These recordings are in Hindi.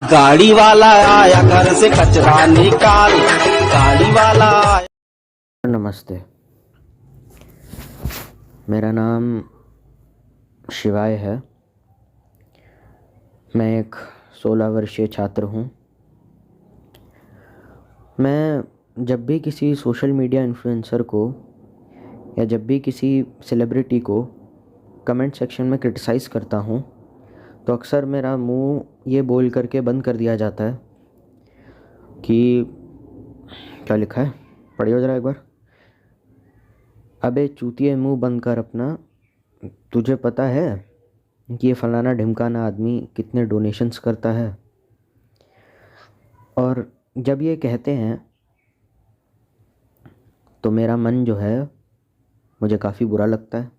गाड़ी वाला आया घर से कचरा निकाल। गाड़ी वाला आया। नमस्ते, मेरा नाम शिवाय है। मैं एक 16 वर्षीय छात्र हूँ। मैं जब भी किसी सोशल मीडिया इन्फ्लुएंसर को या जब भी किसी सेलिब्रिटी को कमेंट सेक्शन में क्रिटिसाइज़ करता हूँ तो अक्सर मेरा मुंह ये बोल करके बंद कर दिया जाता है कि क्या लिखा है, पढ़ियो ज़रा एक बार। अबे चूतिए, मुंह बंद कर अपना। तुझे पता है कि ये फलाना ढिमकाना आदमी कितने डोनेशंस करता है? और जब ये कहते हैं तो मेरा मन जो है मुझे काफ़ी बुरा लगता है।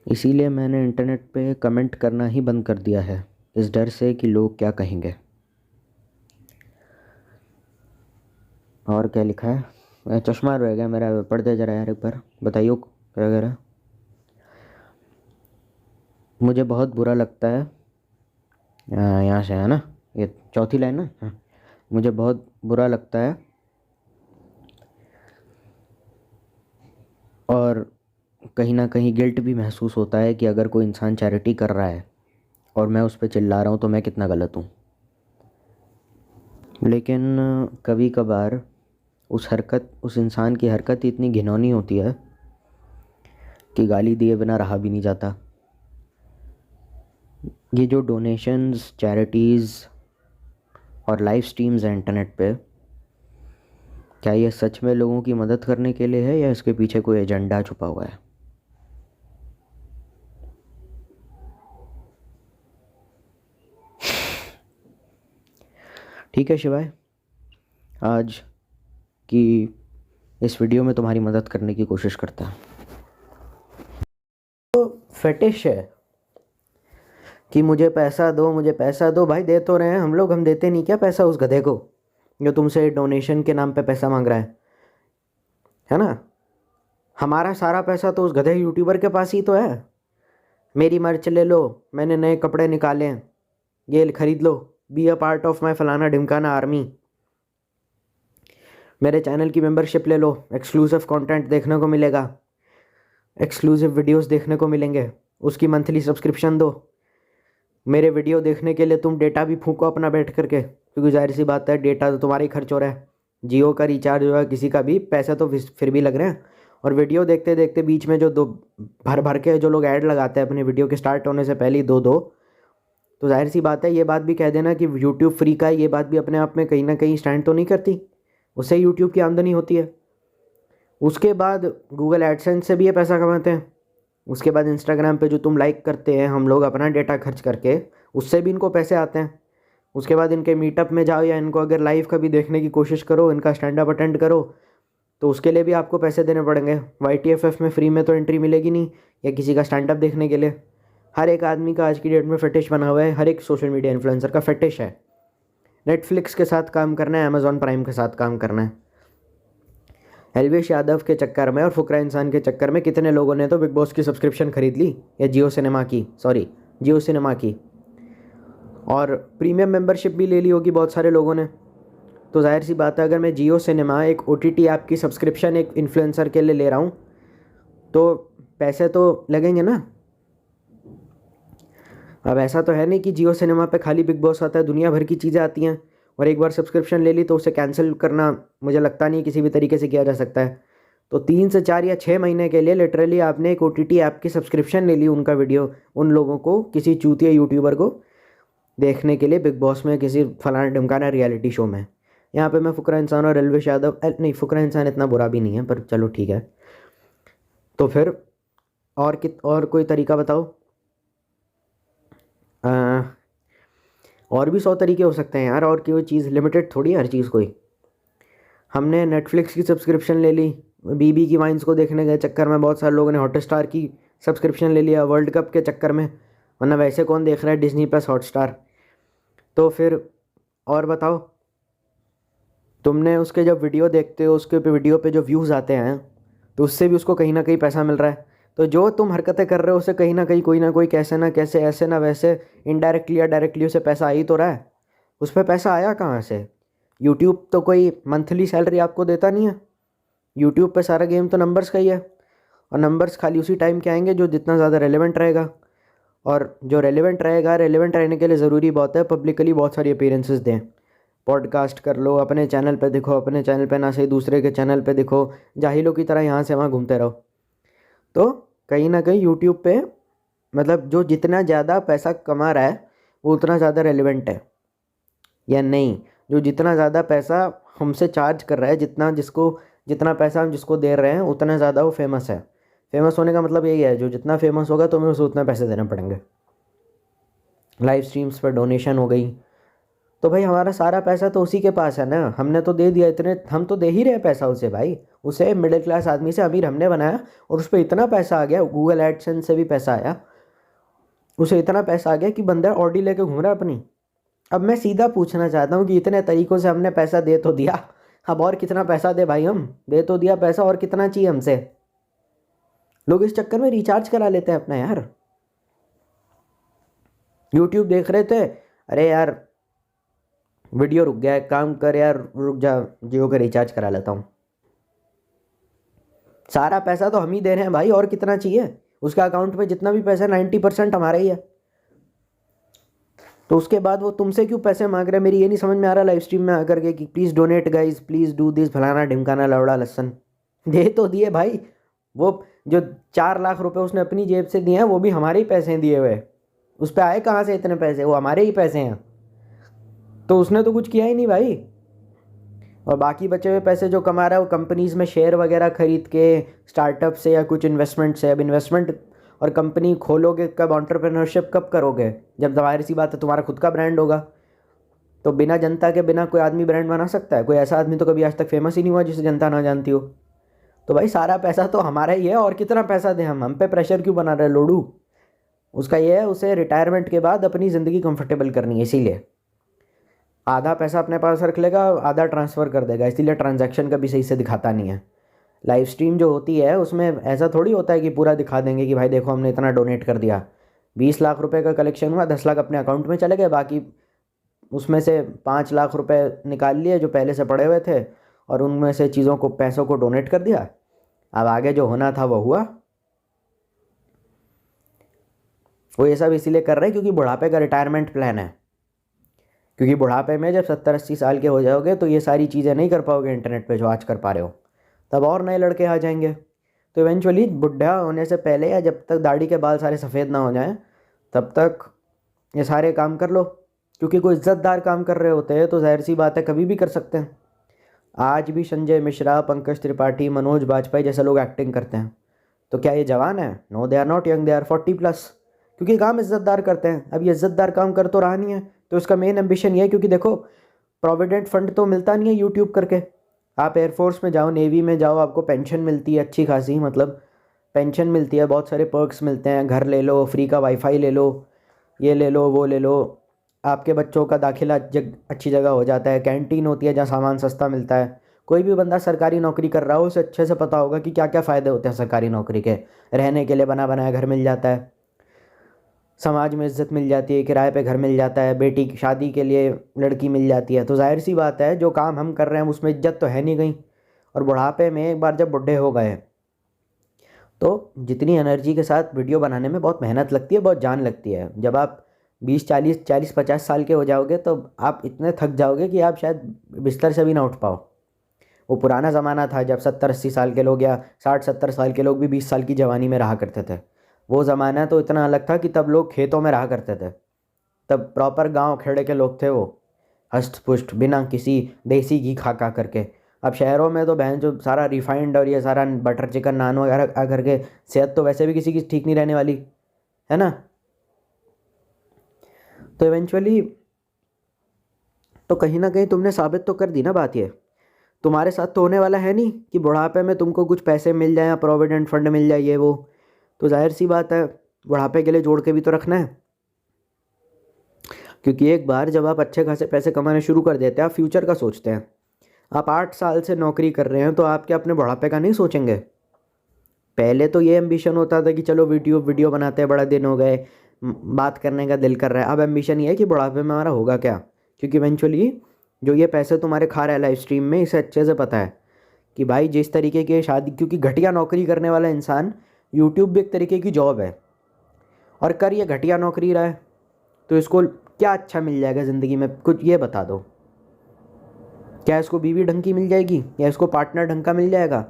इसीलिए मैंने इंटरनेट पे कमेंट करना ही बंद कर दिया है, इस डर से कि लोग क्या कहेंगे। और क्या लिखा है? चश्मा रह गया मेरा, पढ़ दे जरा यार एक बार, बताइए क्या कह रहा है। मुझे बहुत बुरा लगता है, यहाँ से है ना, ये चौथी लाइन ना। हाँ, मुझे बहुत बुरा लगता है और कहीं ना कहीं गिल्ट भी महसूस होता है कि अगर कोई इंसान चैरिटी कर रहा है और मैं उस पर चिल्ला रहा हूँ तो मैं कितना गलत हूँ। लेकिन कभी कभार उस इंसान की हरकत इतनी घिनौनी होती है कि गाली दिए बिना रहा भी नहीं जाता। ये जो डोनेशंस, चैरिटीज़ और लाइव स्ट्रीम्स हैं इंटरनेट पे, क्या ये सच में लोगों की मदद करने के लिए है या इसके पीछे कोई एजेंडा छुपा हुआ है? ठीक है शिवाय, आज की इस वीडियो में तुम्हारी मदद करने की कोशिश करता है। तो फेटिश है कि मुझे पैसा दो, मुझे पैसा दो। भाई दे तो रहे हैं हम लोग, हम देते नहीं क्या पैसा उस गधे को जो तुमसे डोनेशन के नाम पे पैसा मांग रहा है ना? हमारा सारा पैसा तो उस गधे यूट्यूबर के पास ही तो है। मेरी मर्च ले लो, मैंने नए कपड़े निकाले हैं, ये खरीद लो, be a part of my फलाना ढिमकाना आर्मी। मेरे चैनल की मेंबरशिप ले लो, एक्सक्लूसिव कंटेंट देखने को मिलेगा, एक्सक्लूसिव वीडियोस देखने को मिलेंगे, उसकी मंथली सब्सक्रिप्शन दो। मेरे वीडियो देखने के लिए तुम डेटा भी फूको अपना बैठ करके, क्योंकि जाहिर सी बात है डेटा तो तुम्हारा ही खर्च हो रहा है। जियो का रिचार्ज हो या किसी का भी, पैसा तो फिर भी लग रहे हैं। और वीडियो देखते देखते बीच में जो दो भर भर के जो लोग ऐड लगाते हैं अपने वीडियो के स्टार्ट होने से पहले ही दो, तो जाहिर सी बात है ये बात भी कह देना कि यूट्यूब फ्री का है, ये बात भी अपने आप में कहीं ना कहीं स्टैंड तो नहीं करती। उससे यूट्यूब की आमदनी होती है। उसके बाद गूगल एडसेंस से भी ये पैसा कमाते हैं। उसके बाद इंस्टाग्राम पे जो तुम लाइक करते हैं हम लोग अपना डेटा खर्च करके, उससे भी इनको पैसे आते हैं। उसके बाद इनके मीटअप में जाओ या इनको अगर लाइव कभी देखने की कोशिश करो, इनका स्टैंड अप अटेंड करो, तो उसके लिए भी आपको पैसे देने पड़ेंगे। YTFF में फ्री में तो एंट्री मिलेगी नहीं, या किसी का स्टैंड अप देखने के लिए। हर एक आदमी का आज की डेट में फेटिश बना हुआ है, हर एक सोशल मीडिया इन्फ्लुएंसर का फेटिश है। नेटफ्लिक्स के साथ काम करना है, अमेजॉन प्राइम के साथ काम करना है। एलवेश यादव के चक्कर में और फुकरा इंसान के चक्कर में कितने लोगों ने तो बिग बॉस की सब्सक्रिप्शन खरीद ली, या जियो सिनेमा की, और प्रीमियम मेंबरशिप भी ले ली होगी बहुत सारे लोगों ने। तो जाहिर सी बात है अगर मैं जियो सिनेमा, एक OTT ऐप की सब्सक्रिप्शन एक इन्फ्लुएंसर के लिए ले रहा हूँ तो पैसे तो लगेंगे ना। अब ऐसा तो है नहीं कि जियो सिनेमा पे खाली बिग बॉस आता है, दुनिया भर की चीज़ें आती हैं, और एक बार सब्सक्रिप्शन ले ली तो उसे कैंसिल करना मुझे लगता नहीं किसी भी तरीके से किया जा सकता है। तो 3 से 4 या 6 महीने के लिए लिटरली आपने एक OTT ऐप की सब्सक्रिप्शन ले ली, उनका वीडियो उन लोगों को, किसी चूतिया यूट्यूबर को देखने के लिए बिग बॉस में, किसी फलाना ढिमकाना रियलिटी शो में। यहाँ पे मैं फुकरा इंसान और एलवेश यादव, नहीं फुकरा इंसान इतना बुरा भी नहीं है, पर चलो ठीक है। तो फिर और कोई तरीका बताओ। और भी 100 तरीके हो सकते हैं यार, और कोई चीज़ लिमिटेड थोड़ी है हर चीज़ कोई। हमने नेटफ्लिक्स की सब्सक्रिप्शन ले ली, बीबी की वाइन्स को देखने के चक्कर में बहुत सारे लोगों ने हॉटस्टार की सब्सक्रिप्शन ले लिया वर्ल्ड कप के चक्कर में, वरना वैसे कौन देख रहा है डिज्नी प्लस हॉटस्टार। तो फिर और बताओ, तुमने उसके जब वीडियो देखते हो, उसके वीडियो पे जो व्यूज़ आते हैं तो उससे भी उसको कहीं ना कहीं पैसा मिल रहा है। तो जो तुम हरकतें कर रहे हो उसे कहीं ना कहीं कोई ना कोई कैसे ना कैसे ऐसे ना वैसे इनडायरेक्टली या डायरेक्टली उसे पैसा आ ही तो रहा है। उस पर पैसा आया कहाँ से? यूट्यूब तो कोई मंथली सैलरी आपको देता नहीं है। यूट्यूब पे सारा गेम तो नंबर्स का ही है, और नंबर्स खाली उसी टाइम के आएंगे जो जितना ज़्यादा रेलेवेंट रहेगा। और जो रेलेवेंट रहेगा, रेलेवेंट रहने के लिए ज़रूरी बहुत है पब्लिकली बहुत सारी अपीयरेंसेस दें। पॉडकास्ट कर लो, अपने चैनल पे दिखो, अपने चैनल पे ना सही दूसरे के चैनल पे दिखो, जाहिलों की तरह यहाँ से वहाँ घूमते रहो। तो कहीं ना कहीं यूट्यूब पे मतलब जो जितना ज़्यादा पैसा कमा रहा है वो उतना ज़्यादा रेलिवेंट है या नहीं? जो जितना ज़्यादा पैसा हमसे चार्ज कर रहा है, जितना पैसा हम जिसको दे रहे हैं उतना ज़्यादा वो फेमस है। फेमस होने का मतलब यही है, जो जितना फेमस होगा तो हमें उसे उतना पैसे देने पड़ेंगे। लाइव स्ट्रीम्स पर डोनेशन हो गई, तो भाई हमारा सारा पैसा तो उसी के पास है ना, हमने तो दे दिया। इतने हम तो दे ही रहे पैसा उसे भाई। उसे मिडिल क्लास आदमी से अमीर हमने बनाया और उस पर इतना पैसा आ गया, गूगल एडसेंस से भी पैसा आया, उसे इतना पैसा आ गया कि बंदा ऑडी लेके घूम रहा है अपनी। अब मैं सीधा पूछना चाहता हूँ कि इतने तरीक़ों से हमने पैसा दे तो दिया, अब और कितना पैसा दे भाई? हम दे तो दिया पैसा, और कितना चाहिए हमसे? लोग इस चक्कर में रिचार्ज करा लेते हैं अपना यार। यूट्यूब देख रहे थे, अरे यार वीडियो रुक गया है, काम कर यार, रुक जा जियो का रिचार्ज करा लेता हूँ। सारा पैसा तो हम ही दे रहे हैं भाई, और कितना चाहिए? उसका अकाउंट में जितना भी पैसा 90% हमारा ही है। तो उसके बाद वो तुमसे क्यों पैसे मांग रहे हैं? मेरी ये नहीं समझ में आ रहा लाइव स्ट्रीम में आकर के कि please donate guys, please do this, फलाना ढिमकाना लवड़ा लसन। दे तो दिए भाई, वो जो 4 लाख रुपए उसने अपनी जेब से दिए हैं वो भी हमारे ही पैसे दिए हुए। उस पर आए कहाँ से इतने पैसे? वो हमारे ही पैसे हैं, तो उसने तो कुछ किया ही नहीं भाई। और बाकी बचे हुए पैसे जो कमा रहा है वो कंपनीज़ में शेयर वगैरह खरीद के, स्टार्टअप से या कुछ इन्वेस्टमेंट से। अब इन्वेस्टमेंट और कंपनी खोलोगे कब? एंटरप्रेन्योरशिप कब करोगे? जब जाहिर सी बात है तुम्हारा खुद का ब्रांड होगा। तो बिना जनता के बिना कोई आदमी ब्रांड बना सकता है? कोई ऐसा आदमी तो कभी आज तक फेमस ही नहीं हुआ जिसे जनता ना जानती हो। तो भाई सारा पैसा तो हमारा ही है, और कितना पैसा दें हम पे प्रेशर क्यों बना रहे लोडू? उसका ये है, उसे रिटायरमेंट के बाद अपनी ज़िंदगी कंफर्टेबल करनी है, इसीलिए आधा पैसा अपने पास रख लेगा, आधा ट्रांसफ़र कर देगा, इसीलिए ट्रांजैक्शन कभी सही से दिखाता नहीं है। लाइव स्ट्रीम जो होती है उसमें ऐसा थोड़ी होता है कि पूरा दिखा देंगे कि भाई देखो हमने इतना डोनेट कर दिया। 20 लाख रुपए का कलेक्शन हुआ, 10 लाख अपने अकाउंट में चले गए, बाकी उसमें से 5 लाख रुपए निकाल लिए जो पहले से पड़े हुए थे, और उनमें से चीज़ों को, पैसों को डोनेट कर दिया। अब आगे जो होना था वो हुआ। वो ये सब इसीलिए कर रहे हैं क्योंकि बुढ़ापे का रिटायरमेंट प्लान है। क्योंकि बुढ़ापे में जब 70-80 साल के हो जाओगे तो ये सारी चीज़ें नहीं कर पाओगे इंटरनेट पे जो आज कर पा रहे हो, तब और नए लड़के आ जाएंगे। तो इवेंचुअली बुढ़ा होने से पहले, या जब तक दाढ़ी के बाल सारे सफ़ेद ना हो जाएं, तब तक ये सारे काम कर लो। क्योंकि कोई इज़्ज़तदार काम कर रहे होते हैं तो जाहिर सी बात है कभी भी कर सकते हैं। आज भी संजय मिश्रा, पंकज त्रिपाठी, मनोज बाजपेयी जैसे लोग एक्टिंग करते हैं। तो क्या ये जवान है? No, they are not young, they are 40+। क्योंकि काम इज़्ज़तदार करते हैं। अब ये इज़्ज़तदार काम कर तो रहा नहीं है, तो उसका मेन एम्बिशन ये है, क्योंकि देखो प्रोविडेंट फंड तो मिलता नहीं है यूट्यूब करके। आप एयरफोर्स में जाओ, नेवी में जाओ, आपको पेंशन मिलती है अच्छी खासी, मतलब पेंशन मिलती है, बहुत सारे पर्क्स मिलते हैं, घर ले लो, फ्री का वाईफाई ले लो, ये ले लो, वो ले लो, आपके बच्चों का दाखिला अच्छी जगह हो जाता है, कैंटीन होती है जहाँ सामान सस्ता मिलता है। कोई भी बंदा सरकारी नौकरी कर रहा हो उसे अच्छे से पता होगा कि क्या क्या फ़ायदे होते हैं सरकारी नौकरी के। रहने के लिए बना बनाया घर मिल जाता है, समाज में इज्जत मिल जाती है, किराए पे घर मिल जाता है, बेटी की शादी के लिए लड़की मिल जाती है। तो जाहिर सी बात है जो काम हम कर रहे हैं उसमें इज्जत तो है नहीं कहीं। और बुढ़ापे में एक बार जब बुढ़े हो गए तो जितनी एनर्जी के साथ वीडियो बनाने में बहुत मेहनत लगती है, बहुत जान लगती है। जब आप 20-40-50 साल के हो जाओगे तो आप इतने थक जाओगे कि आप शायद बिस्तर से भी ना उठ पाओ। वो पुराना ज़माना था जब 70-80 साल के लोग या 60-70 साल के लोग भी 20 साल की जवानी में रहा करते थे। वो ज़माना तो इतना अलग था कि तब लोग खेतों में रहा करते थे। तब प्रॉपर गांव खेड़े के लोग थे, वो हष्ट पुष्ट बिना किसी देसी घी खा करके। अब शहरों में तो बहन जो सारा रिफाइंड और ये सारा बटर चिकन नान वगैरह खा करके सेहत तो वैसे भी किसी की ठीक नहीं रहने वाली है ना। तो इवेंचुअली तो कहीं ना कहीं तुमने साबित तो कर दी ना बात। ये तुम्हारे साथ तो होने वाला है नहीं कि बुढ़ापे में तुमको कुछ पैसे मिल जाए या प्रोविडेंट फंड मिल जाए ये वो। तो जाहिर सी बात है बुढ़ापे के लिए जोड़ के भी तो रखना है। क्योंकि एक बार जब आप अच्छे खासे पैसे कमाने शुरू कर देते हैं, आप फ्यूचर का सोचते हैं। आप 8 साल से नौकरी कर रहे हैं तो आप क्या अपने बुढ़ापे का नहीं सोचेंगे? पहले तो ये एम्बिशन होता था कि चलो वीडियो बनाते हैं, बड़ा दिन हो गए, बात करने का दिल कर रहा है। अब एम्बिशन ये है कि बुढ़ापे में हमारा होगा क्या, क्योंकि इवेंचुअली जो ये पैसे तुम्हारे खा रहा है लाइव स्ट्रीम में, इसे अच्छे से पता है कि भाई जिस तरीके की शादी, क्योंकि घटिया नौकरी करने वाला इंसान, यूट्यूब भी एक तरीके की जॉब है, और कर ये घटिया नौकरी रहा है, तो इसको क्या अच्छा मिल जाएगा ज़िंदगी में, कुछ ये बता दो। क्या इसको बीवी ढंग की मिल जाएगी, या इसको पार्टनर ढंग का मिल जाएगा?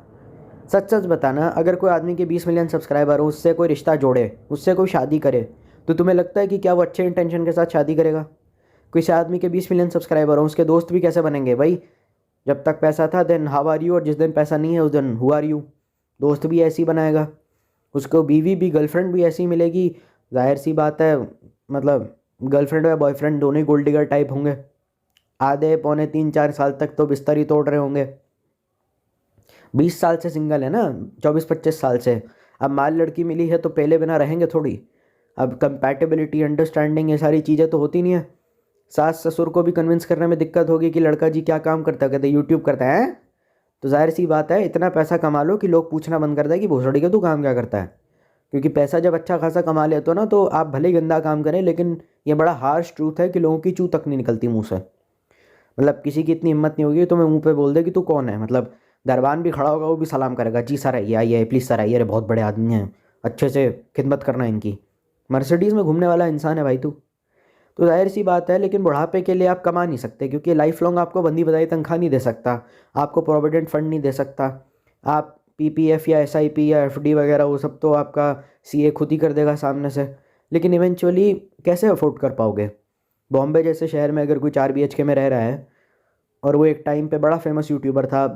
सच सच बताना, अगर कोई आदमी के 20 मिलियन सब्सक्राइबर हो, उससे कोई रिश्ता जोड़े, उससे कोई शादी करे, तो तुम्हें लगता है कि क्या वो अच्छे इंटेंशन के साथ शादी करेगा? किसी आदमी के 20 मिलियन सब्सक्राइबर हो, उसके दोस्त भी कैसे बनेंगे भाई? जब तक पैसा था देन हाउ आर यू, और जिस दिन पैसा नहीं है उस दिन हु आर यू। दोस्त भी ऐसे ही बनाएगा, उसको बीवी भी, गर्लफ्रेंड भी ऐसी मिलेगी। जाहिर सी बात है, मतलब गर्लफ्रेंड या बॉयफ्रेंड दोनों ही गोल्ड डिगर टाइप होंगे। आधे पौने 3-4 साल तक तो बिस्तर ही तोड़ रहे होंगे। 20 साल से सिंगल है ना, 24-25 साल से। अब माल लड़की मिली है तो पहले बिना रहेंगे थोड़ी। अब कंपैटिबिलिटी, अंडरस्टैंडिंग, ये सारी चीज़ें तो होती नहीं है। सास ससुर को भी कन्विंस करने में दिक्कत होगी कि लड़का जी क्या काम करता है, कहते यूट्यूब करता है। तो जाहिर सी बात है, इतना पैसा कमा लो कि लोग पूछना बंद कर दें कि भोसड़ी का तू काम क्या करता है। क्योंकि पैसा जब अच्छा खासा कमा लेते हो ना, तो आप भले ही गंदा काम करें, लेकिन ये बड़ा हार्श ट्रूथ है कि लोगों की चू तक नहीं निकलती मुँह से। मतलब किसी की इतनी हिम्मत नहीं होगी तो मैं मुंह पे बोल दे कि तू कौन है। मतलब दरबान भी खड़ा होगा, वो भी सलाम करेगा, जी सर आइए आइए प्लीज़ सर आइए, अरे बहुत बड़े आदमी हैं, अच्छे से खिदमत करना इनकी। मर्सिडीज़ में घूमने वाला इंसान है भाई तू। तो जाहिर सी बात है, लेकिन बुढ़ापे के लिए आप कमा नहीं सकते, क्योंकि लाइफ लॉन्ग आपको बंदी बधाई तनख्वाह नहीं दे सकता, आपको प्रोविडेंट फंड नहीं दे सकता। आप पीपीएफ या एसआईपी या एफडी वगैरह वो सब तो आपका सीए खुद ही कर देगा सामने से। लेकिन इवेंचुअली कैसे अफोर्ड कर पाओगे? बॉम्बे जैसे शहर में अगर कोई 4 BHK में रह रहा है, और वो एक टाइम पे बड़ा फेमस यूट्यूबर था,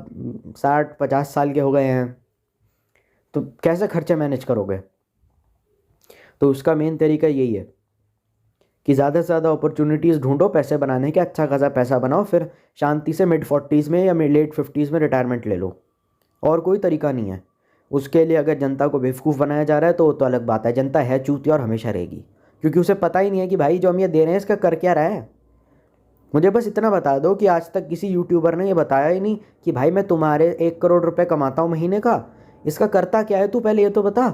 60-50 साल के हो गए हैं, तो कैसे खर्चे मैनेज करोगे? तो उसका मेन तरीका यही है कि ज़्यादा से ज़्यादा अपॉर्चुनिटीज़ ढूंढो पैसे बनाने के, अच्छा खासा पैसा बनाओ, फिर शांति से मिड-40s में या लेट 50s में रिटायरमेंट ले लो। और कोई तरीका नहीं है। उसके लिए अगर जनता को बेवकूफ़ बनाया जा रहा है तो वो तो अलग बात है। जनता है चूतिया और हमेशा रहेगी, क्योंकि उसे पता ही नहीं है कि भाई जो हम ये दे रहे हैं इसका कर क्या रहा है। मुझे बस इतना बता दो कि आज तक किसी यूट्यूबर ने ये बताया ही नहीं कि भाई मैं तुम्हारे 1 करोड़ रुपए कमाता हूँ महीने का, इसका करता क्या है तू पहले ये तो बता।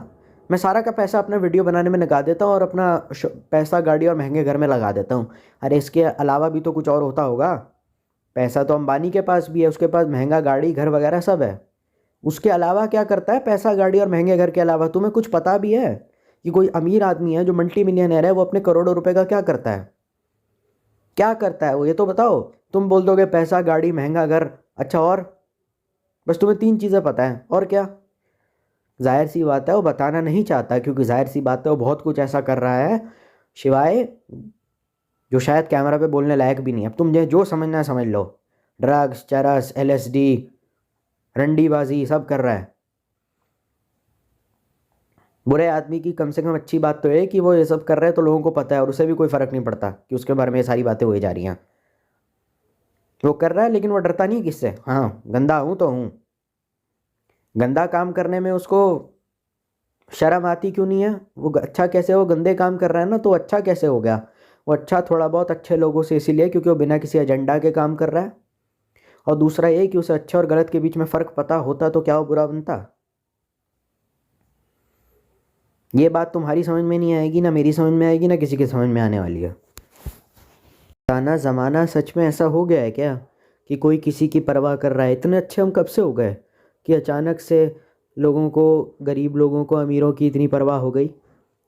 मैं सारा का पैसा अपना वीडियो बनाने में लगा देता हूँ और अपना पैसा गाड़ी और महंगे घर में लगा देता हूँ। अरे इसके अलावा भी तो कुछ और होता होगा। पैसा तो अंबानी के पास भी है, उसके पास महंगा गाड़ी घर वगैरह सब है। उसके अलावा क्या करता है? पैसा गाड़ी और महंगे घर के अलावा तुम्हें कुछ पता भी है कि कोई अमीर आदमी है जो मल्टी मिलियनर है, वो अपने करोड़ों रुपए का क्या करता है? क्या करता है वो, ये तो बताओ। तुम बोल दोगे पैसा गाड़ी महंगा घर, अच्छा और? बस तुम्हें 3 चीज़ें पता है, और क्या? जाहिर सी बात है वो बताना नहीं चाहता, क्योंकि जाहिर सी बात है वो बहुत कुछ ऐसा कर रहा है शिवाय जो शायद कैमरा पे बोलने लायक भी नहीं। अब तुम जो समझना है समझ लो। ड्रग्स, चरस, LSD, रंडीबाजी सब कर रहा है। बुरे आदमी की कम से कम अच्छी बात तो है कि वो ये सब कर रहा है तो लोगों को पता है, और उसे भी कोई फ़र्क नहीं पड़ता कि उसके बारे में ये सारी बातें हो जा रही हैं। वो कर रहा है लेकिन वो डरता नहीं किससे। हाँ, गंदा हूँ तो हूँ। गंदा काम करने में उसको शर्म आती क्यों नहीं है? वो अच्छा कैसे, वो गंदे काम कर रहा है ना, तो अच्छा कैसे हो गया? वो अच्छा थोड़ा बहुत अच्छे लोगों से इसीलिए क्योंकि वो बिना किसी एजेंडा के काम कर रहा है। और दूसरा ये कि उसे अच्छे और गलत के बीच में फ़र्क पता होता तो क्या वो बुरा बनता? ये बात तुम्हारी समझ में नहीं आएगी, ना मेरी समझ में आएगी, ना किसी की समझ में आने वाली है। ताना ज़माना सच में ऐसा हो गया है क्या कि कोई किसी की परवाह कर रहा है? इतने अच्छे हम कब से हो गए कि अचानक से लोगों को, गरीब लोगों को अमीरों की इतनी परवाह हो गई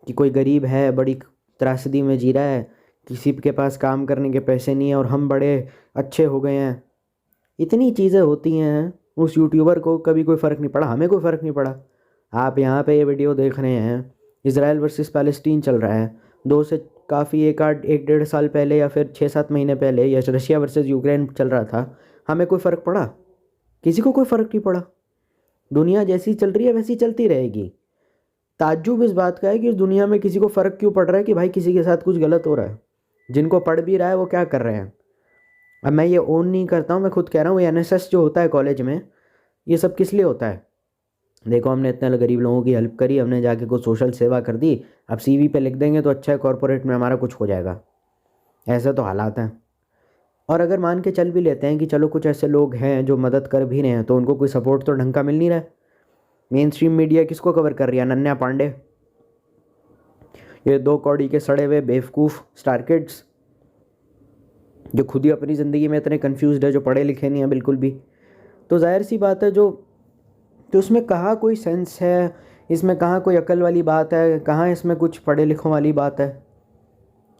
कि कोई गरीब है बड़ी त्रासदी में जी रहा है, किसी के पास काम करने के पैसे नहीं है, और हम बड़े अच्छे हो गए हैं। इतनी चीज़ें होती हैं, उस यूट्यूबर को कभी कोई फ़र्क नहीं पड़ा, हमें कोई फ़र्क नहीं पड़ा। आप यहाँ पे ये वीडियो देख रहे हैं, इज़राइल वर्सेस पैलेस्टीन चल रहा है। 2 से काफ़ी 1-1.5 साल पहले या फिर 6-7 महीने पहले या रशिया वर्सेस यूक्रेन चल रहा था, हमें कोई फ़र्क पड़ा? किसी को कोई फ़र्क नहीं पड़ा। दुनिया जैसी चल रही है वैसी चलती रहेगी। ताज्जुब इस बात का है कि इस दुनिया में किसी को फ़र्क क्यों पड़ रहा है कि भाई किसी के साथ कुछ गलत हो रहा है। जिनको पढ़ भी रहा है वो क्या कर रहे हैं? अब मैं ये ओन नहीं करता हूँ, मैं खुद कह रहा हूँ, ये NSS जो होता है कॉलेज में, ये सब किस लिए होता है? देखो हमने इतने गरीब लोगों की हेल्प करी, हमने जाके कुछ सोशल सेवा कर दी, अब CV पे लिख देंगे तो अच्छा है कॉर्पोरेट में हमारा कुछ हो जाएगा। ऐसे तो हालात हैं। और अगर मान के चल भी लेते हैं कि चलो कुछ ऐसे लोग हैं जो मदद कर भी रहे हैं, तो उनको कोई सपोर्ट तो ढंग का मिल नहीं रहा है। मेन स्ट्रीम मीडिया किसको कवर कर रही है? अनन्या पांडे, ये 2 कौड़ी के सड़े हुए बेवकूफ़ स्टार किड्स जो खुद ही अपनी ज़िंदगी में इतने कंफ्यूज्ड है, जो पढ़े लिखे नहीं हैं बिल्कुल भी। तो जाहिर सी बात है, जो तो उसमें कहाँ कोई सेंस है, इसमें कहाँ कोई अकल वाली बात है, कहाँ इसमें कुछ पढ़े लिखों वाली बात है?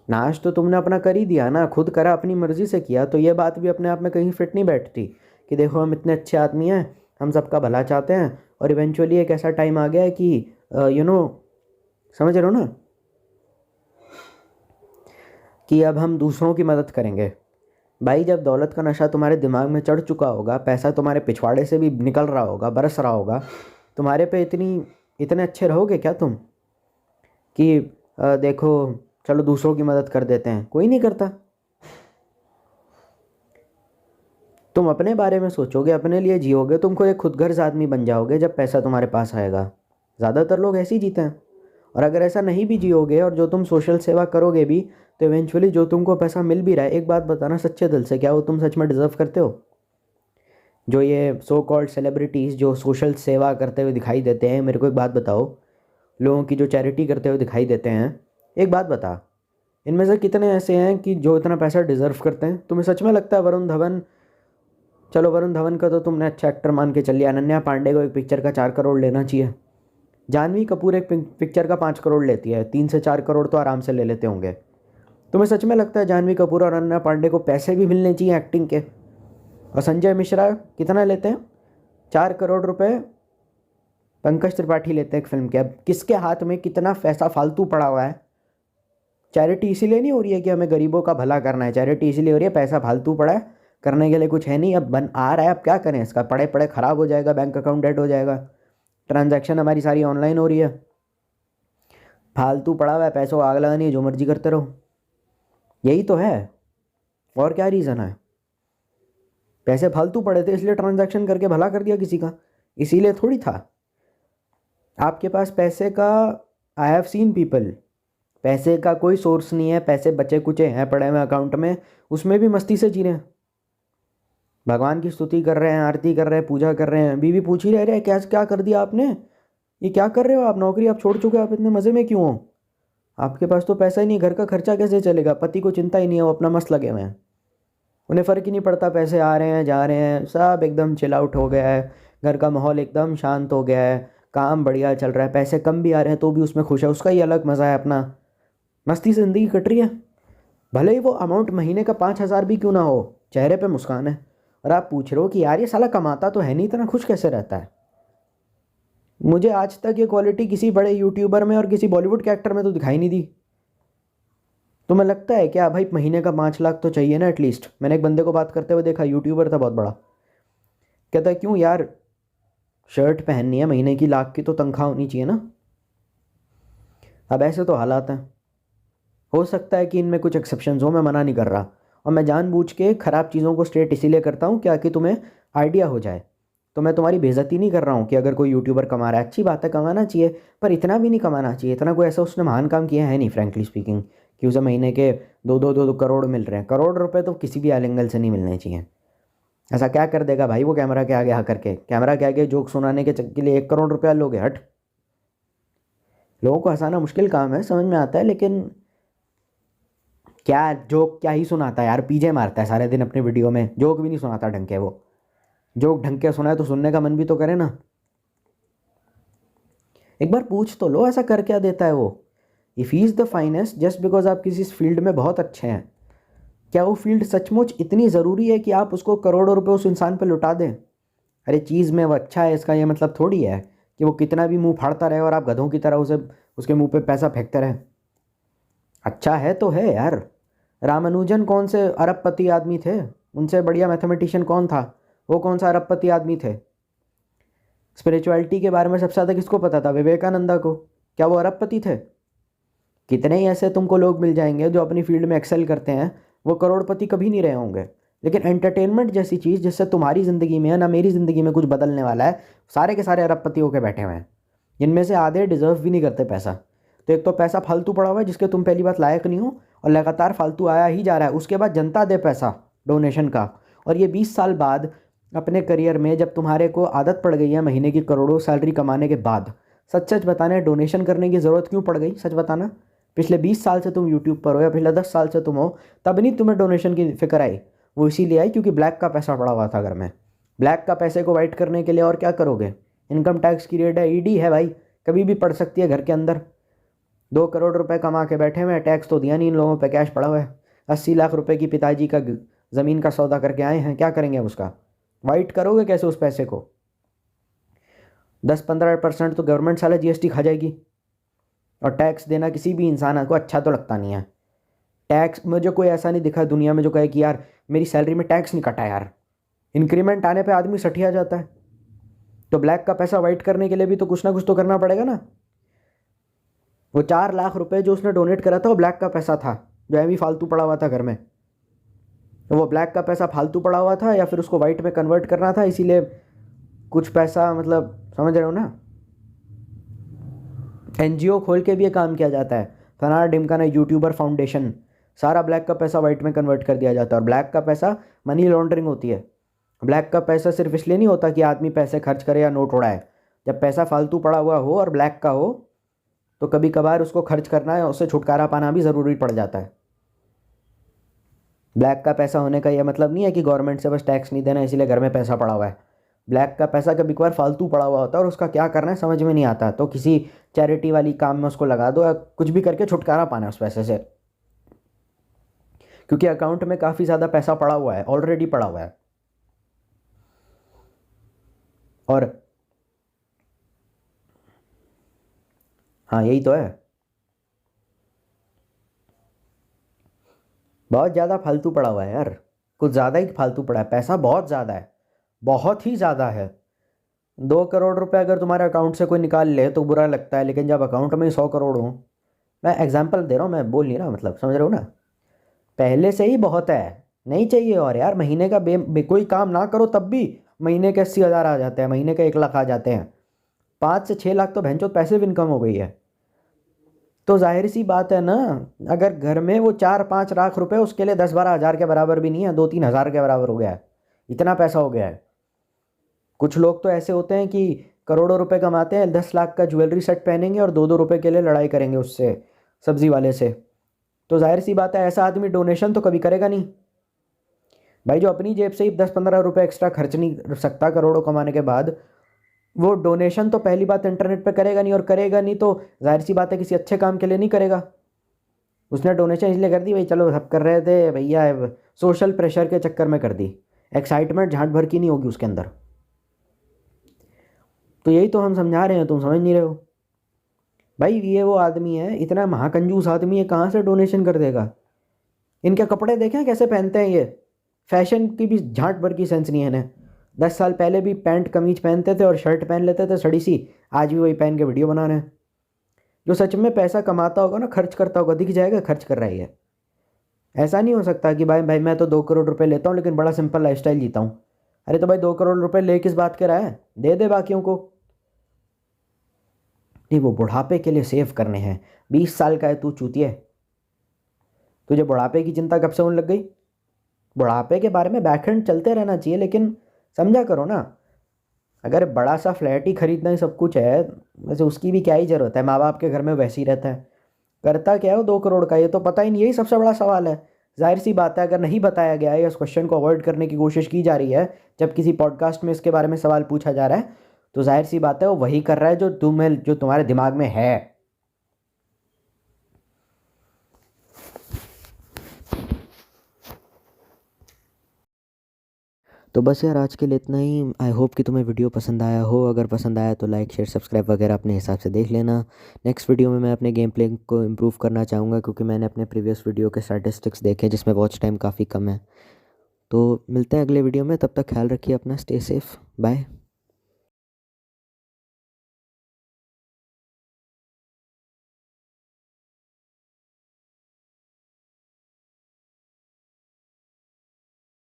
नाश तो तुमने अपना कर ही दिया ना, खुद करा, अपनी मर्ज़ी से किया, तो ये बात भी अपने आप में कहीं फिट नहीं बैठती कि देखो हम इतने अच्छे आदमी हैं, हम सबका भला चाहते हैं, और इवेंचुअली एक ऐसा टाइम आ गया है कि समझ रहे हो ना, कि अब हम दूसरों की मदद करेंगे। भाई जब दौलत का नशा तुम्हारे दिमाग में चढ़ चुका होगा, पैसा तुम्हारे पिछवाड़े से भी निकल रहा होगा, बरस रहा होगा, तुम्हारे पे इतने अच्छे रहोगे क्या तुम कि देखो चलो दूसरों की मदद कर देते हैं? कोई नहीं करता। तुम अपने बारे में सोचोगे, अपने लिए जियोगे, तुमको एक खुदगर्ज आदमी बन जाओगे जब पैसा तुम्हारे पास आएगा। ज़्यादातर लोग ऐसे ही जीते हैं। और अगर ऐसा नहीं भी जियोगे और जो तुम सोशल सेवा करोगे भी, तो इवेंचुअली जो तुमको पैसा मिल भी रहा है, एक बात बताना सच्चे दिल से, क्या वो तुम सच में डिज़र्व करते हो? जो ये सो कॉल्ड सेलिब्रिटीज़ जो सोशल सेवा करते हुए दिखाई देते हैं, मेरे को एक बात बताओ, लोगों की जो चैरिटी करते हुए दिखाई देते हैं, एक बात बता, इनमें से कितने ऐसे हैं कि जो इतना पैसा डिज़र्व करते हैं? तुम्हें सच में लगता है वरुण धवन, चलो वरुण धवन का तो तुमने अच्छा एक्टर मान के चलिए, अनन्या पांडे को एक पिक्चर का 4 करोड़ लेना चाहिए, जानवी कपूर एक पिक्चर का 5 करोड़ लेती है, 3 से 4 करोड़ तो आराम से ले लेते होंगे। तुम्हें सच में लगता है जानवी कपूर और अनन्या पांडे को पैसे भी मिलने चाहिए एक्टिंग के? और संजय मिश्रा कितना लेते हैं? 4 करोड़ रुपए पंकज त्रिपाठी लेते हैं एक फिल्म के। अब किसके हाथ में कितना पैसा फालतू पड़ा हुआ है? चैरिटी इसीलिए नहीं हो रही है कि हमें गरीबों का भला करना है, चैरिटी इसीलिए हो रही है पैसा फालतू पड़ा है, करने के लिए कुछ है नहीं, अब बन आ रहा है, अब क्या करें इसका? पड़े पड़े ख़राब हो जाएगा, बैंक अकाउंट डेड हो जाएगा, ट्रांजैक्शन हमारी सारी ऑनलाइन हो रही है, फालतू पड़ा हुआ है, पैसों को आग लगानी है, जो मर्जी करते रहो। यही तो है, और क्या रीज़न है? पैसे फालतू पड़े थे इसलिए ट्रांजैक्शन करके भला कर दिया किसी का, इसीलिए थोड़ी था। आपके पास पैसे का, आई हैव सीन पीपल, पैसे का कोई सोर्स नहीं है, पैसे बचे कुचे हैं पड़े हुए अकाउंट में, उसमें भी मस्ती से जी रहे हैं, भगवान की स्तुति कर रहे हैं, आरती कर रहे हैं, पूजा कर रहे हैं, बीवी पूछ ही रह रहे हैं क्या क्या कर दिया आपने, ये क्या कर रहे हो आप, नौकरी आप छोड़ चुके हो, आप इतने मज़े में क्यों हो? आपके पास तो पैसा ही नहीं, घर का खर्चा कैसे चलेगा? पति को चिंता ही नहीं है, वो अपना मस्त लगे हुए हैं, उन्हें फ़र्क ही नहीं पड़ता, पैसे आ रहे हैं जा रहे हैं, सब एकदम चिल आउट हो गया है, घर का माहौल एकदम शांत हो गया है, काम बढ़िया चल रहा है, पैसे कम भी आ रहे हैं तो भी उसमें खुश है, उसका ही अलग मज़ा है, अपना मस्ती से ज़िंदगी कट रही है। भले ही वो अमाउंट महीने का 5,000 भी क्यों ना हो, चेहरे पे मुस्कान है। और आप पूछ रहे हो कि यार ये साला कमाता तो है नहीं, इतना खुश कैसे रहता है? मुझे आज तक ये क्वालिटी किसी बड़े यूट्यूबर में और किसी बॉलीवुड के एक्टर में तो दिखाई नहीं दी। तुम्हें लगता है क्या भाई महीने का 5 लाख तो चाहिए ना एटलीस्ट? मैंने एक बंदे को बात करते हुए देखा, यूट्यूबर था बहुत बड़ा, कहता है क्यों यार, शर्ट पहननी है महीने की, लाख की तो तनख्वाह होनी चाहिए ना। अब ऐसे तो हालात हैं, हो सकता है कि इनमें कुछ एक्सेप्शंस हो, मैं मना नहीं कर रहा, और मैं जानबूझ के ख़राब चीज़ों को स्ट्रेट इसीलिए करता हूँ क्या कि तुम्हें आइडिया हो जाए। तो मैं तुम्हारी बेइज्जती नहीं कर रहा हूँ कि अगर कोई यूट्यूबर कमा रहा है, अच्छी बात है, कमाना चाहिए, पर इतना भी नहीं कमाना चाहिए, इतना कोई ऐसा उसने महान काम किया है नहीं फ्रैंकली स्पीकिंग कि उसे महीने के 2 करोड़ मिल रहे हैं। करोड़ रुपए तो किसी भी एंगल से नहीं मिलने चाहिए। ऐसा क्या कर देगा भाई वो कैमरा के आगे आकर के, कैमरा के आगे जोक सुनाने के लिए 1 करोड़ रुपया लोगे? हट, लोगों को हंसाना मुश्किल काम है, समझ में आता है, लेकिन क्या जोक क्या ही सुनाता है यार, पीजे मारता है सारे दिन अपनी वीडियो में, जोक भी नहीं सुनाता ढंग के। वो जोक ढंग के सुनाए तो सुनने का मन भी तो करे ना। एक बार पूछ तो लो ऐसा कर क्या देता है वो। If he is the finest just because आप किसी फील्ड में बहुत अच्छे हैं, क्या वो फील्ड सचमुच इतनी ज़रूरी है कि आप उसको करोड़ों रुपए उस इंसान पर लुटा दें? अरे चीज़ में वो अच्छा है, इसका ये मतलब थोड़ी है कि वो कितना भी मुंह फाड़ता रहे और आप गधों की तरह उसे उसके मुंह पे पैसा फेंकते रहे। अच्छा है तो है यार। रामानुजन कौन से अरबपति आदमी थे? उनसे बढ़िया मैथमेटिशियन कौन था? वो कौन सा अरबपति आदमी थे? स्पिरिचुअलिटी के बारे में सबसे ज़्यादा किसको पता था? विवेकानंदा को। क्या वो अरबपति थे? कितने ही ऐसे तुमको लोग मिल जाएंगे जो अपनी फील्ड में एक्सेल करते हैं, वो करोड़पति कभी नहीं रहे होंगे। लेकिन एंटरटेनमेंट जैसी चीज़ जिससे तुम्हारी ज़िंदगी में ना मेरी ज़िंदगी में कुछ बदलने वाला है, सारे के सारे अरबपति होकर बैठे हुए हैं, जिनमें से आधे डिज़र्व भी नहीं करते पैसा। तो एक तो पैसा फालतू पड़ा हुआ है जिसके तुम पहली बात लायक नहीं हो, और लगातार फालतू आया ही जा रहा है। उसके बाद जनता दे पैसा डोनेशन का, और ये 20 साल बाद अपने करियर में जब तुम्हारे को आदत पड़ गई है महीने की करोड़ों सैलरी कमाने के बाद, सच सच बताना, डोनेशन करने की ज़रूरत क्यों पड़ गई? सच बताना। पिछले 20 साल से तुम यूट्यूब पर हो या पिछले 10 साल से तुम हो, तब नहीं तुम्हें डोनेशन की फिक्र आई? वो इसीलिए आई क्योंकि ब्लैक का पैसा पड़ा हुआ था घर में। ब्लैक का पैसे को वाइट करने के लिए और क्या करोगे? इनकम टैक्स की रेट है, ईडी है भाई, कभी भी पड़ सकती है घर के अंदर। 2 करोड़ रुपए कमा के बैठे हुए हैं, टैक्स तो दिया नहीं इन लोगों पे, कैश पड़ा हुआ है। 80 लाख रुपए की पिताजी का ज़मीन का सौदा करके आए हैं, क्या करेंगे उसका? वाइट करोगे कैसे उस पैसे को? 10-15% तो गवर्नमेंट साला जीएसटी खा जाएगी। और टैक्स देना किसी भी इंसान को अच्छा तो लगता नहीं है। टैक्स, मुझे कोई ऐसा नहीं दिखा दुनिया में जो कहे कि यार मेरी सैलरी में टैक्स नहीं कटा यार। इंक्रीमेंट आने पे आदमी सठिया जाता है। तो ब्लैक का पैसा वाइट करने के लिए भी तो कुछ ना कुछ तो करना पड़ेगा ना। वो 4 लाख रुपए जो उसने डोनेट करा था वो ब्लैक का पैसा था, जो अभी फालतू पड़ा हुआ था घर में। तो वो ब्लैक का पैसा फालतू पड़ा हुआ था या फिर उसको वाइट में कन्वर्ट करना था, इसीलिए कुछ पैसा, मतलब समझ रहे हो ना। एनजीओ खोल के भी ये काम किया जाता है, फलाना ढिमकाना यूट्यूबर फाउंडेशन, सारा ब्लैक का पैसा वाइट में कन्वर्ट कर दिया जाता है। और ब्लैक का पैसा मनी लॉन्ड्रिंग होती है। ब्लैक का पैसा सिर्फ इसलिए नहीं होता कि आदमी पैसे खर्च करे या नोट उड़ाए। जब पैसा फालतू पड़ा हुआ हो और ब्लैक का हो तो कभी कभार उसको खर्च करना है, उससे छुटकारा पाना भी ज़रूरी पड़ जाता है। ब्लैक का पैसा होने का यह मतलब नहीं है कि गवर्नमेंट से बस टैक्स नहीं देना इसीलिए घर में पैसा पड़ा हुआ है। ब्लैक का पैसा कभी कभार फालतू पड़ा हुआ होता है और उसका क्या करना है समझ में नहीं आता, तो किसी चैरिटी वाली काम में उसको लगा दो या कुछ भी करके छुटकारा पाना है उस पैसे से, क्योंकि अकाउंट में काफ़ी ज़्यादा पैसा पड़ा हुआ है, ऑलरेडी पड़ा हुआ है। और हाँ, यही तो है, बहुत ज़्यादा फालतू पड़ा हुआ है यार, कुछ ज़्यादा ही फालतू पड़ा है। पैसा बहुत ज़्यादा है, बहुत ही ज़्यादा है। 2 करोड़ रुपए अगर तुम्हारे अकाउंट से कोई निकाल ले तो बुरा लगता है, लेकिन जब अकाउंट में 100 करोड़ हो, मैं एग्जांपल दे रहा हूँ, मैं बोल नहीं रहा, मतलब समझ रहे हो ना। पहले से ही बहुत है, नहीं चाहिए और यार। महीने का कोई काम ना करो तब भी महीने के 80,000 आ जाते हैं, महीने के 1 लाख आ जाते हैं। 5 से 6 लाख तो भैंचो पैसे भी इनकम हो गई है। तो जाहिर सी बात है ना, अगर घर में वो 4-5 लाख रुपए, उसके लिए 10-12 हज़ार के बराबर भी नहीं है, 2-3 हज़ार के बराबर हो गया है, इतना पैसा हो गया है। कुछ लोग तो ऐसे होते हैं कि करोड़ों रुपए कमाते हैं, 10 लाख का ज्वेलरी सेट पहनेंगे और 2-2 रुपए के लिए लड़ाई करेंगे उससे, सब्जी वाले से। तो जाहिर सी बात है ऐसा आदमी डोनेशन तो कभी करेगा नहीं भाई। जो अपनी जेब से ही 10-15 रुपए एक्स्ट्रा खर्च नहीं कर सकता करोड़ों कमाने के बाद, वो डोनेशन तो पहली बात इंटरनेट पे करेगा नहीं, और करेगा नहीं तो जाहिर सी बात है किसी अच्छे काम के लिए नहीं करेगा। उसने डोनेशन इसलिए कर दी भाई, चलो सब कर रहे थे भैया, सोशल प्रेशर के चक्कर में कर दी, एक्साइटमेंट झांट भर की नहीं होगी उसके अंदर। तो यही तो हम समझा रहे हैं, तुम समझ नहीं रहे हो भाई। ये वो आदमी है, इतना महाकंजूस आदमी है, कहाँ से डोनेशन कर देगा? इनके कपड़े देखें कैसे पहनते हैं ये, फैशन की भी झांट भर की सेंस नहीं है इन्हें। 10 साल पहले भी पैंट कमीज पहनते थे और शर्ट पहन लेते थे सड़ी सी, आज भी वही पहन के वीडियो बना रहे हैं। जो सच में पैसा कमाता होगा ना, खर्च करता होगा, दिख जाएगा खर्च कर रहा है ये। ऐसा नहीं हो सकता कि भाई मैं तो 2 करोड़ रुपए लेता हूँ लेकिन बड़ा सिंपल लाइफस्टाइल जीता हूँ। अरे तो भाई 2 करोड़ रुपए ले किस बात के रहा है, दे दे बाकियों को। नहीं, वो बुढ़ापे के लिए सेव करने हैं। 20 साल का है तू चूतिया, तुझे बुढ़ापे की चिंता कब से होने लग गई? बुढ़ापे के बारे में बैकहैंड चलते रहना चाहिए, लेकिन समझा करो ना। अगर बड़ा सा फ्लैट ही खरीदना ही सब कुछ है, वैसे उसकी भी क्या ही ज़रूरत है, माँ बाप के घर में वैसे ही रहता है। करता क्या हो 2 करोड़ का, ये तो पता ही नहीं, यही सबसे बड़ा सवाल है। जाहिर सी बात है अगर नहीं बताया गया है या इस क्वेश्चन को अवॉइड करने की कोशिश की जा रही है जब किसी पॉडकास्ट में इसके बारे में सवाल पूछा जा रहा है, तो जाहिर सी बात है वो वही कर रहा है जो तुम्हारे दिमाग में है। तो बस यार आज के लिए इतना ही। आई होप कि तुम्हें वीडियो पसंद आया हो। अगर पसंद आया तो लाइक शेयर सब्सक्राइब वगैरह अपने हिसाब से देख लेना। नेक्स्ट वीडियो में मैं अपने गेम प्ले को इम्प्रूव करना चाहूँगा, क्योंकि मैंने अपने प्रीवियस वीडियो के स्टैटिस्टिक्स देखे जिसमें वॉच टाइम काफ़ी कम है। तो मिलते हैं अगले वीडियो में, तब तक ख्याल रखिए अपना, स्टे सेफ, बाय।